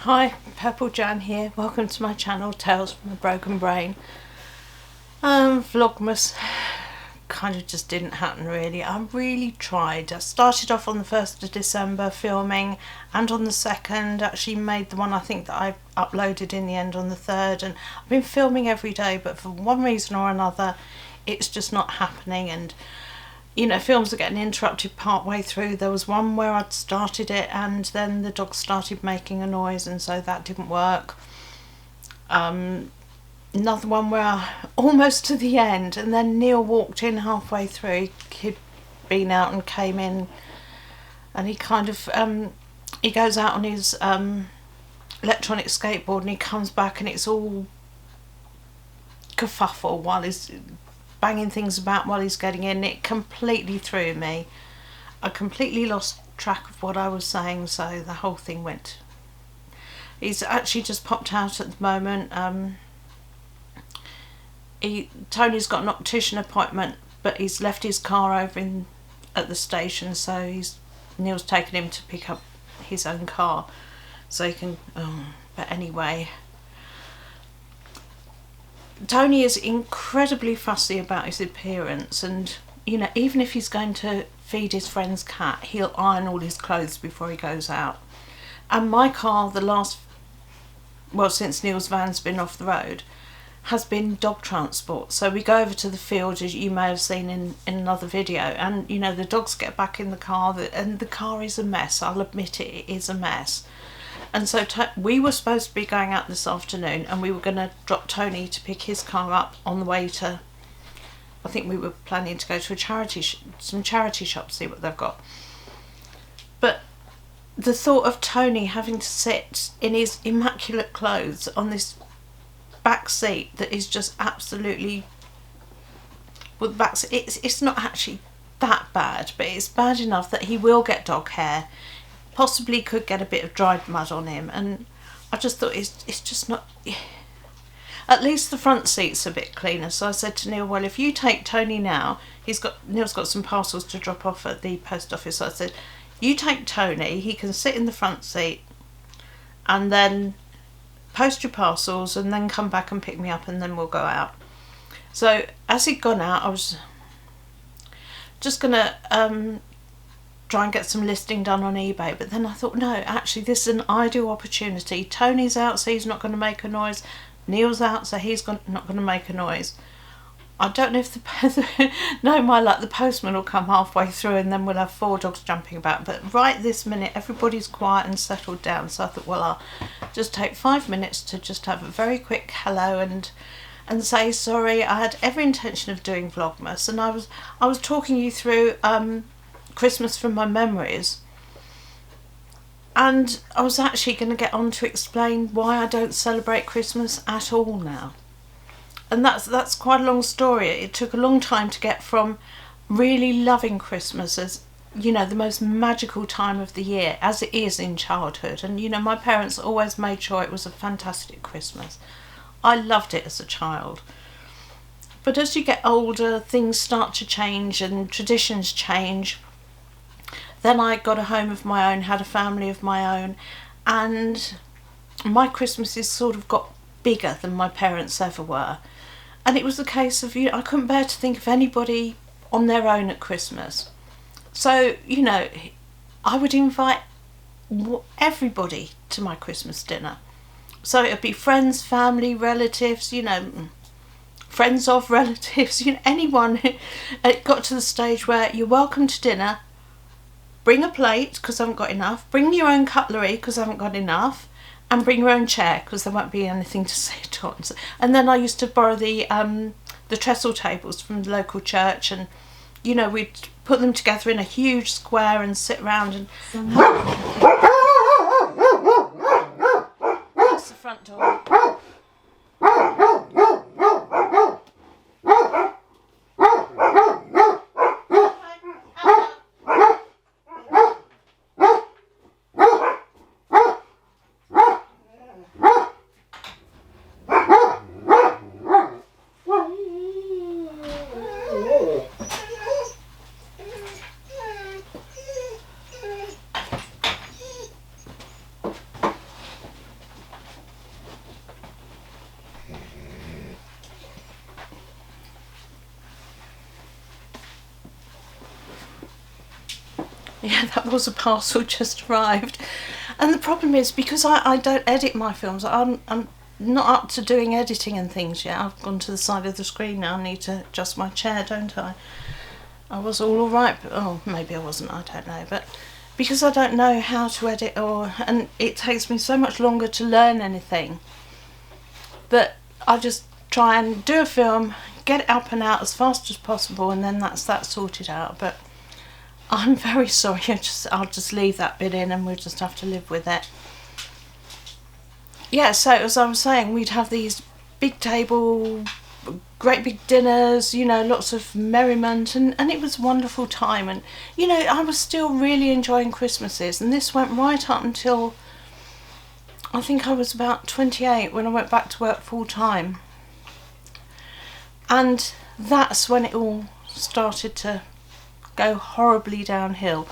Hi, Purple Jan here. Welcome to my channel, Tales from a Broken Brain. Vlogmas kind of just didn't happen really. I really tried. I started off on the 1st of December filming, and on the 2nd actually made the one I think that I uploaded in the end on the 3rd, and I've been filming every day, but for one reason or another it's just not happening. And you know, films are getting interrupted part way through. There was one where I'd started it and then the dog started making a noise, and so that didn't work. Another one where almost to the end, and then Neil walked in halfway through. He'd been out and came in, and he kind of he goes out on his electronic skateboard and he comes back and it's all kerfuffle while he's banging things about while he's getting in. It completely threw me. I completely lost track of what I was saying, so the whole thing went. He's actually just popped out at the moment. Tony's got an optician appointment, but he's left his car over at the station, so Neil's taken him to pick up his own car so he can but anyway, Tony is incredibly fussy about his appearance, and you know, even if he's going to feed his friend's cat, he'll iron all his clothes before he goes out. And my car, since Neil's van's been off the road, has been dog transport. So we go over to the field, as you may have seen in another video, and you know, the dogs get back in the car and the car is a mess. I'll admit it, it is a mess. And so we were supposed to be going out this afternoon, and we were going to drop Tony to pick his car up on the way to, I think we were planning to go to some charity shops, see what they've got. But the thought of Tony having to sit in his immaculate clothes on this back seat that is just absolutely, well, the back seat, it's not actually that bad, but it's bad enough that he will get dog hair. Possibly could get a bit of dried mud on him, and I just thought it's just not. At least the front seat's a bit cleaner. So I said to Neil, well, if you take Tony now, Neil's got some parcels to drop off at the post office. So I said, you take Tony, he can sit in the front seat, and then post your parcels, and then come back and pick me up, and then we'll go out. So as he'd gone out, I was just gonna try and get some listing done on eBay, but then I thought, no, actually this is an ideal opportunity. Tony's out, so he's not going to make a noise. Neil's out, so he's not going to make a noise. I don't know if no, my luck, the postman will come halfway through and then we'll have 4 dogs jumping about. But right this minute everybody's quiet and settled down, so I thought, well, I'll just take 5 minutes to just have a very quick hello and say sorry. I had every intention of doing Vlogmas, and I was talking you through Christmas from my memories, and I was actually going to get on to explain why I don't celebrate Christmas at all now. And that's quite a long story. It took a long time to get from really loving Christmas as, you know, the most magical time of the year, as it is in childhood. And you know, my parents always made sure it was a fantastic Christmas. I loved it as a child. But as you get older, things start to change and traditions change. Then I got a home of my own, had a family of my own, and my Christmases sort of got bigger than my parents ever were. And it was the case of, you know, I couldn't bear to think of anybody on their own at Christmas. So, you know, I would invite everybody to my Christmas dinner. So it'd be friends, family, relatives, you know, friends of relatives, you know, anyone. It got to the stage where you're welcome to dinner. Bring a plate because I haven't got enough. Bring your own cutlery because I haven't got enough. And bring your own chair because there won't be anything to sit on. And then I used to borrow the trestle tables from the local church, and you know, we'd put them together in a huge square and sit around and. That's the front door. Yeah, that was a parcel just arrived. And the problem is, because I don't edit my films, I'm not up to doing editing and things yet. I've gone to the side of the screen now. I need to adjust my chair, don't I? I was all right, but oh, maybe I wasn't, I don't know. But because I don't know how to edit, and it takes me so much longer to learn anything, that I just try and do a film, get it up and out as fast as possible, and then that's that sorted out. But I'm very sorry, I'll just leave that bit in and we'll just have to live with it. Yeah, so as I was saying, we'd have these big table, great big dinners, you know, lots of merriment, and it was a wonderful time. And, you know, I was still really enjoying Christmases, and this went right up until I think I was about 28 when I went back to work full time. And that's when it all started to go horribly downhill.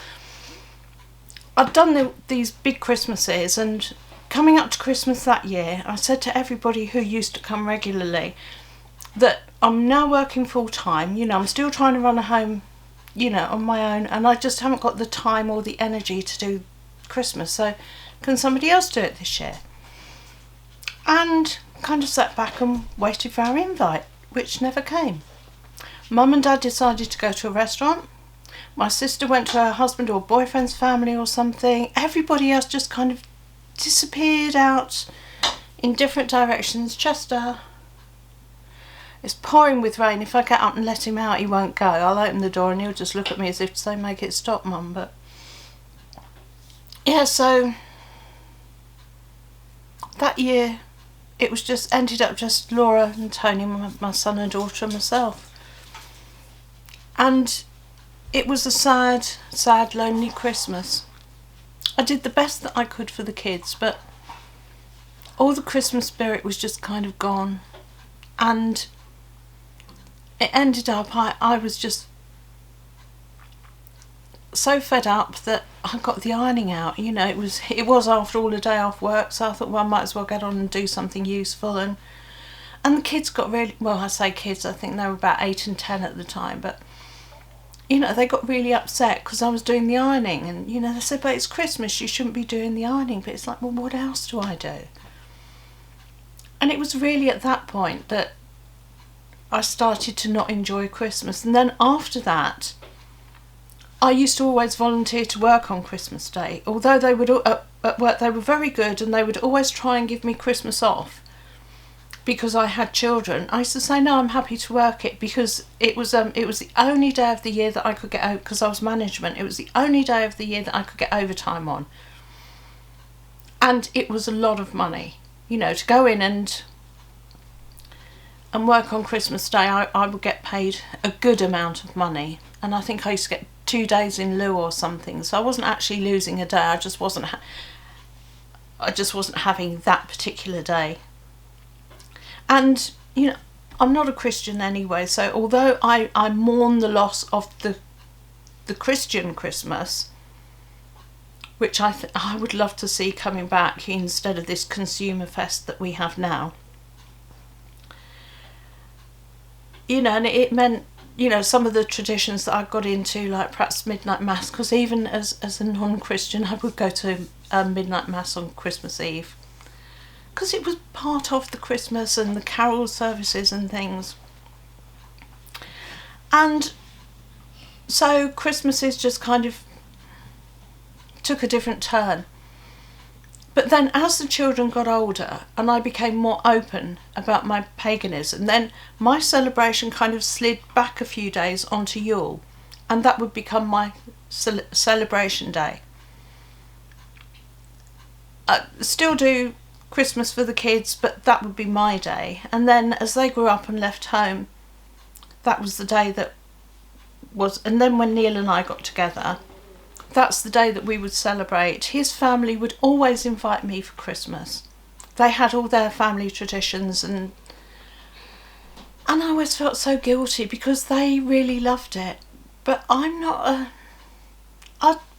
I'd done these big Christmases, and coming up to Christmas that year, I said to everybody who used to come regularly that I'm now working full time, you know, I'm still trying to run a home, you know, on my own, and I just haven't got the time or the energy to do Christmas, so can somebody else do it this year? And kind of sat back and waited for our invite, which never came. Mum and Dad decided to go to a restaurant. My sister went to her husband or boyfriend's family or something. Everybody else just kind of disappeared out in different directions. Chester, it's pouring with rain. If I get up and let him out, he won't go. I'll open the door and he'll just look at me as if to say, make it stop, Mum. But yeah, so that year it was just ended up just Laura and Tony, my son and daughter, and myself. And it was a sad, sad, lonely Christmas. I did the best that I could for the kids, but all the Christmas spirit was just kind of gone. And it ended up, I was just so fed up that I got the ironing out. You know, it was after all a day off work, so I thought, well, I might as well get on and do something useful. And the kids got really, well, I say kids, I think they were about 8 and 10 at the time, but you know, they got really upset because I was doing the ironing, and you know, they said, but it's Christmas, you shouldn't be doing the ironing. But it's like, well, what else do I do? And it was really at that point that I started to not enjoy Christmas. And then after that, I used to always volunteer to work on Christmas Day. Although they would at work, they were very good, and they would always try and give me Christmas off because I had children. I used to say, no, I'm happy to work it, because it was the only day of the year that I could get out, because I was management, it was the only day of the year that I could get overtime on. And it was a lot of money, you know, to go in and work on Christmas Day. I would get paid a good amount of money, and I think I used to get 2 days in lieu or something, so I wasn't actually losing a day. I just wasn't having that particular day. And you know, I'm not a Christian anyway, so although I mourn the loss of the Christian Christmas, which I would love to see coming back instead of this consumer fest that we have now, you know, and it meant, you know, some of the traditions that I got into, like perhaps midnight mass, because even as a non-Christian I would go to midnight mass on Christmas Eve, because it was part of the Christmas and the carol services and things. And so Christmases just kind of took a different turn. But then as the children got older and I became more open about my paganism, then my celebration kind of slid back a few days onto Yule, and that would become my celebration day. I still do Christmas for the kids, but that would be my day. And then as they grew up and left home, that was the day that was, and then when Neil and I got together, that's the day that we would celebrate. His family would always invite me for Christmas. They had all their family traditions, and I always felt so guilty because they really loved it. But I'm not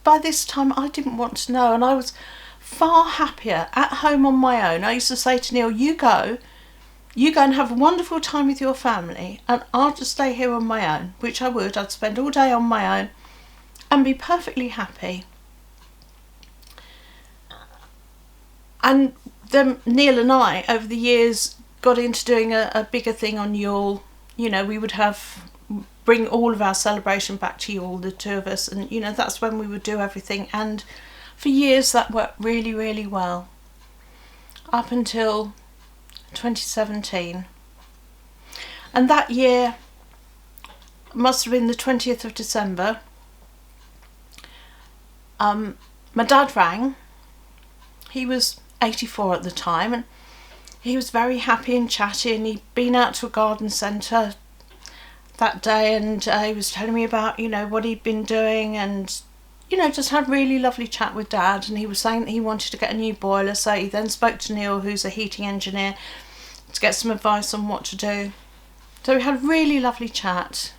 by this time I didn't want to know, and I was far happier at home on my own. I used to say to Neil, you go and have a wonderful time with your family, and I'll just stay here on my own, which I would. I'd spend all day on my own, and be perfectly happy. And then Neil and I, over the years, got into doing a bigger thing on Yule. You know, we would bring all of our celebration back to Yule, the two of us, and you know, that's when we would do everything. And for years that worked really, really well, up until 2017. And that year must have been the 20th of December. My dad rang. He was 84 at the time, and he was very happy and chatty, and he'd been out to a garden centre that day, and he was telling me about, you know, what he'd been doing, and you know, just had a really lovely chat with Dad. And he was saying that he wanted to get a new boiler, so he then spoke to Neil, who's a heating engineer, to get some advice on what to do. So we had a really lovely chat.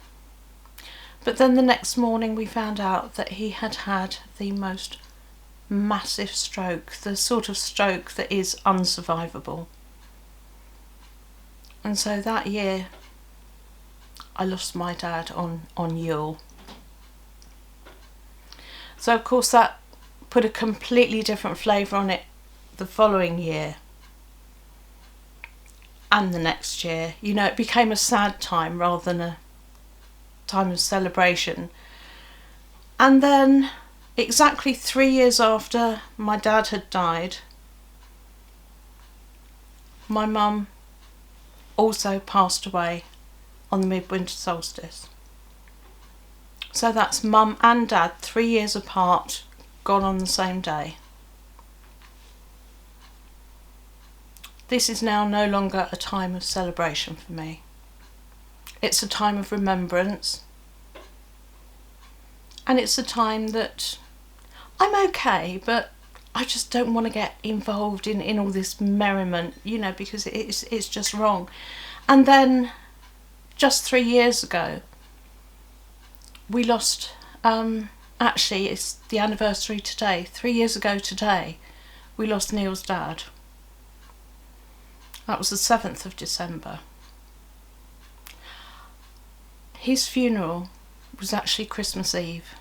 But then the next morning we found out that he had had the most massive stroke, the sort of stroke that is unsurvivable. And so that year I lost my dad on Yule. So of course that put a completely different flavour on it the following year and the next year. You know, it became a sad time rather than a time of celebration. And then exactly 3 years after my dad had died, my mum also passed away on the midwinter solstice. So that's mum and dad, 3 years apart, gone on the same day. This is now no longer a time of celebration for me. It's a time of remembrance. And it's a time that I'm okay, but I just don't want to get involved in all this merriment, you know, because it's just wrong. And then just 3 years ago, we lost, actually it's the anniversary today, 3 years ago today, we lost Neil's dad. That was the 7th of December. His funeral was actually Christmas Eve.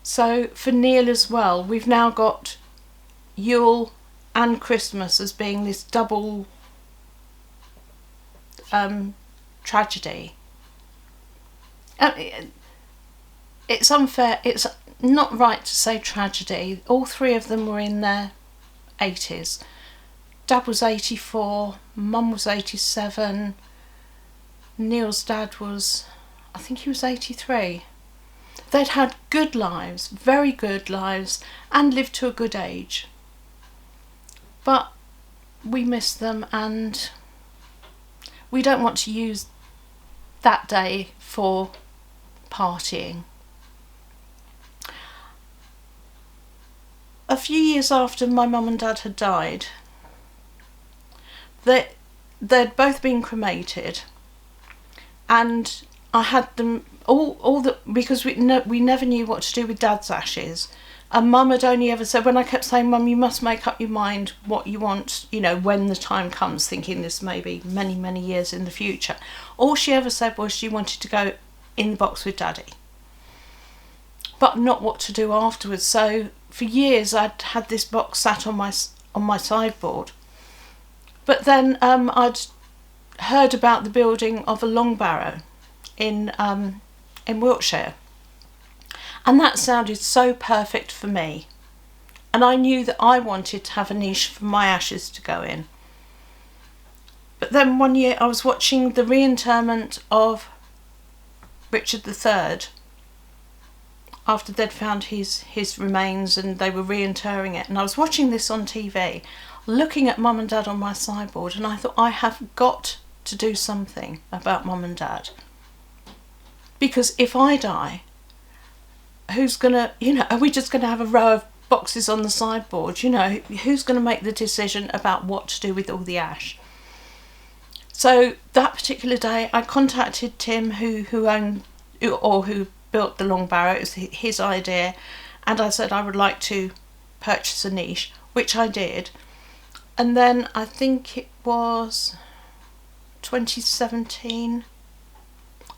So for Neil as well, we've now got Yule and Christmas as being this double tragedy. It's unfair, it's not right to say tragedy. All three of them were in their 80s. Dad was 84, Mum was 87, Neil's dad was, I think he was 83. They'd had good lives, very good lives, and lived to a good age. But we miss them, and we don't want to use that day for partying. A few years after my mum and dad had died, they'd both been cremated, and I had them all because we never knew what to do with Dad's ashes. And Mum had only ever said, when I kept saying, Mum, you must make up your mind what you want, you know, when the time comes, thinking this may be many, many years in the future. All she ever said was she wanted to go in the box with Daddy, but not what to do afterwards. So for years I'd had this box sat on my sideboard. But then I'd heard about the building of a long barrow in Wiltshire, and that sounded so perfect for me, and I knew that I wanted to have a niche for my ashes to go in. But then one year I was watching the reinterment of Richard III after they'd found his remains and they were reinterring it, and I was watching this on TV, looking at Mum and Dad on my sideboard, and I thought, I have got to do something about Mum and Dad, because if I die, who's gonna, you know, are we just gonna have a row of boxes on the sideboard? You know, who's gonna make the decision about what to do with all the ash? So that particular day I contacted Tim, who built the long barrow. It was his idea, and I said I would like to purchase a niche, which I did. And then I think it was 2017,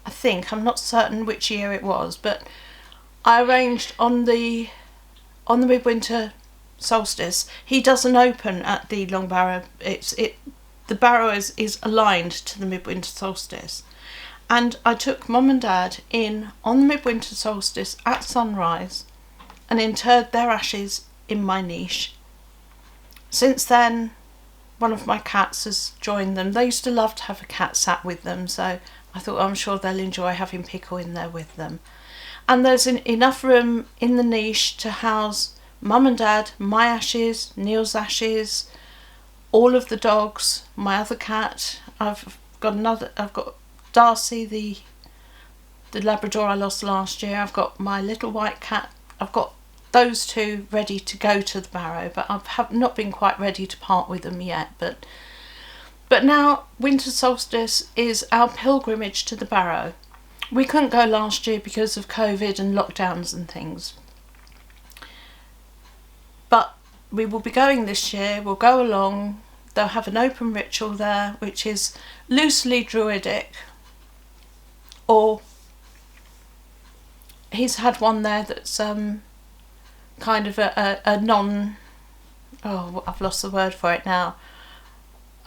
I think, I'm not certain which year it was, but I arranged on the midwinter solstice. He doesn't open at the Long Barrow. The barrow is aligned to the midwinter solstice, and I took Mum and Dad in on the midwinter solstice at sunrise and interred their ashes in my niche. Since then, one of my cats has joined them. They used to love to have a cat sat with them, so I thought, I'm sure they'll enjoy having Pickle in there with them. And there's enough room in the niche to house Mum and Dad, my ashes, Neil's ashes, all of the dogs, my other cat. I've got Darcy, the Labrador I lost last year. I've got my little white cat. I've got those two ready to go to the barrow, but I have not been quite ready to part with them yet. But now winter solstice is our pilgrimage to the barrow. We couldn't go last year because of COVID and lockdowns and things, but we will be going this year. We'll go along. They'll have an open ritual there, which is loosely druidic, or he's had one there that's kind of a non, oh, I've lost the word for it now,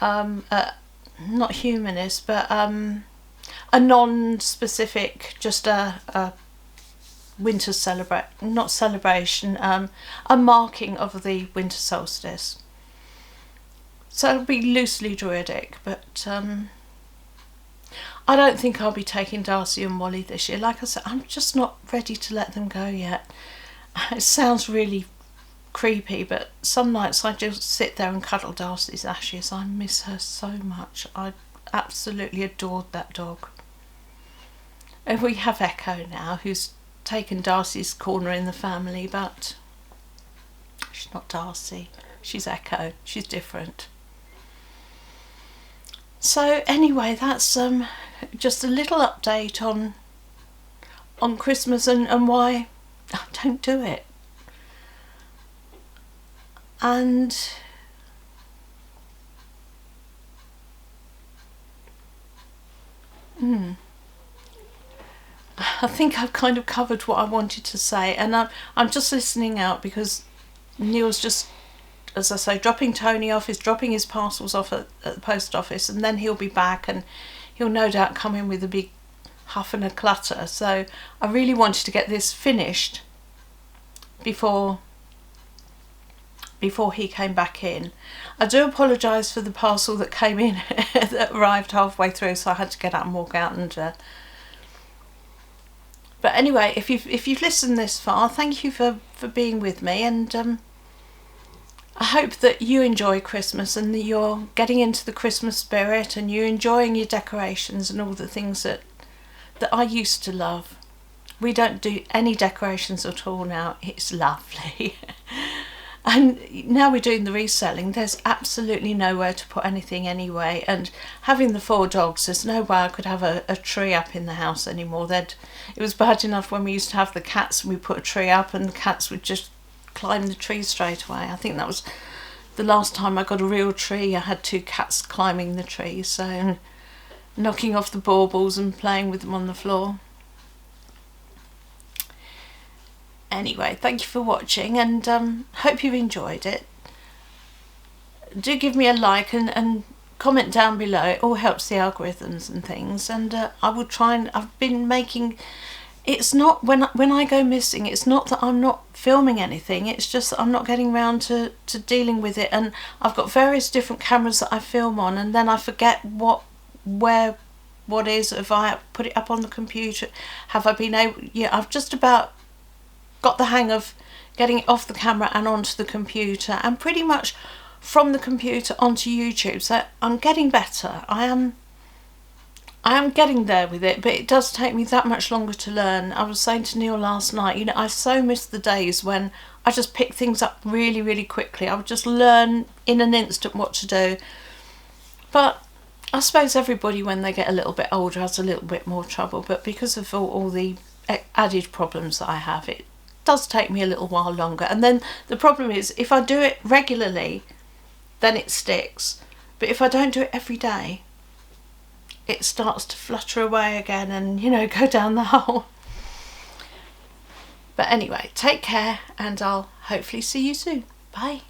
not humanist, but a non-specific, just a winter celebration, a marking of the winter solstice. So it'll be loosely druidic, but I don't think I'll be taking Darcy and Molly this year. Like I said, I'm just not ready to let them go yet. It sounds really creepy, but some nights I just sit there and cuddle Darcy's ashes. I miss her so much. I absolutely adored that dog. And we have Echo now, who's taken Darcy's corner in the family, but she's not Darcy. She's Echo. She's different. So anyway, that's just a little update on Christmas and why I don't do it. And I think I've kind of covered what I wanted to say, and I'm just listening out because Neil's just, as I say, dropping Tony off. He's dropping his parcels off at the post office, and then he'll be back, and he'll no doubt come in with a big huff and a clutter. So I really wanted to get this finished before he came back in. I do apologise for the parcel that came in that arrived halfway through, so I had to get up and walk out and but anyway, if you've listened this far, thank you for being with me, and I hope that you enjoy Christmas and that you're getting into the Christmas spirit and you're enjoying your decorations and all the things that I used to love. We don't do any decorations at all now. It's lovely. And now we're doing the reselling, there's absolutely nowhere to put anything anyway, and having the 4 dogs, there's no way I could have a tree up in the house anymore. It was bad enough when we used to have the cats and we put a tree up and the cats would just climb the tree straight away. I think that was the last time I got a real tree. I had 2 cats climbing the tree, so knocking off the baubles and playing with them on the floor. Anyway, thank you for watching, and hope you've enjoyed it. Do give me a like and comment down below. It all helps the algorithms and things, and I will try, and I've been making, it's not, when I go missing, it's not that I'm not filming anything, it's just that I'm not getting around to dealing with it, and I've got various different cameras that I film on, and then I forget what is. If I put it up on the computer, have I been able, yeah, I've just about got the hang of getting it off the camera and onto the computer, and pretty much from the computer onto YouTube. So I'm getting better. I am getting there with it, but it does take me that much longer to learn. I was saying to Neil last night, you know, I so miss the days when I just pick things up really, really quickly. I would just learn in an instant what to do. But I suppose everybody, when they get a little bit older, has a little bit more trouble. But because of all the added problems that I have, it does take me a little while longer. And then the problem is, if I do it regularly, then it sticks. But if I don't do it every day, it starts to flutter away again and, you know, go down the hole. But anyway, take care, and I'll hopefully see you soon. Bye.